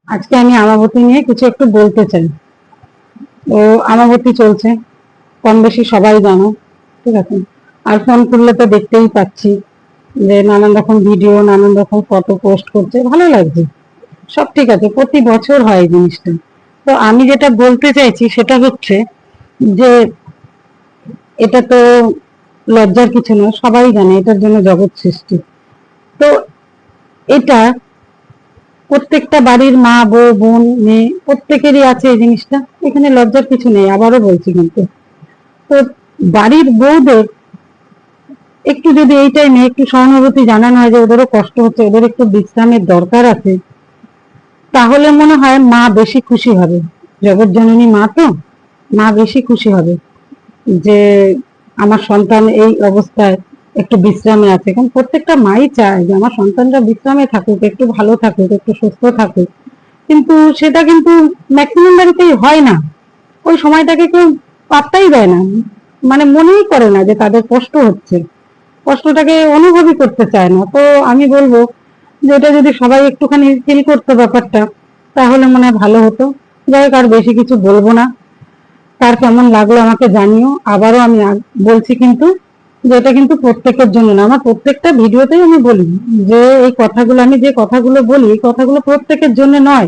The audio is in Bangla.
আজকে আমি আমাবতী নিয়ে কিছু একটু বলতে চাই। ও আমাবতী চলছে, কম বেশি সবাই জানো, ঠিক আছে। আর ফোন খুললে তো দেখতেই পাচ্ছি যে নানান রকম ভিডিও, নানান রকম ফটো পোস্ট করছে, ভালো লাগছে। সব ঠিক আছে, প্রতি বছর হয় এই জিনিসটা। তো আমি যেটা বলতে চাইছি সেটা হচ্ছে যে এটা তো লজ্জার কিছু নয়, সবাই জানে এটার জন্য জগৎ সৃষ্টি। তো এটা প্রত্যেকটা বাড়ির মা, বউ, বোন, মেয়ে প্রত্যেকেরই আছে এই জিনিসটা, এখানে লজ্জার কিছু নেই। আবারও বলছি, কিন্তু তো বাড়ির বউদের একটু যদি এই টাইমে একটু সহানুভূতি জানানো হয় যে ওদেরও কষ্ট হচ্ছে, ওদের একটু বিশ্রামের দরকার আছে, তাহলে মনে হয় মা বেশি খুশি হবে। জগৎ জননী মা তো, মা বেশি খুশি হবে যে আমার সন্তান এই অবস্থায় একটু বিশ্রামে আছে। কারণ প্রত্যেকটা মাই চায় যে আমার সন্তানরা বিশ্রামে থাকুক, একটু ভালো থাকুক, একটু সুস্থ থাকুক। কিন্তু সেটা কিন্তু ম্যাক্সিমাম বাড়িতেই হয় না। ওই সময়টাকে কেউ পাত্তাই দেয় না, মানে মনেই করে না যে তাদের কষ্ট হচ্ছে, কষ্টটাকে অনুভবই করতে চায় না। তো আমি বলবো যে এটা যদি সবাই একটুখানি ফিল করতো ব্যাপারটা, তাহলে মনে হয় ভালো হতো। যাই হোক, আর বেশি কিছু বলবো না। তার কেমন লাগলো আমাকে জানিও। আবারও আমি বলছি কিন্তু যে এটা কিন্তু প্রত্যেকের জন্য না। আমার প্রত্যেকটা ভিডিওতেই আমি বলি যে এই কথাগুলো, আমি যে কথাগুলো বলি এই কথাগুলো প্রত্যেকের জন্য নয়।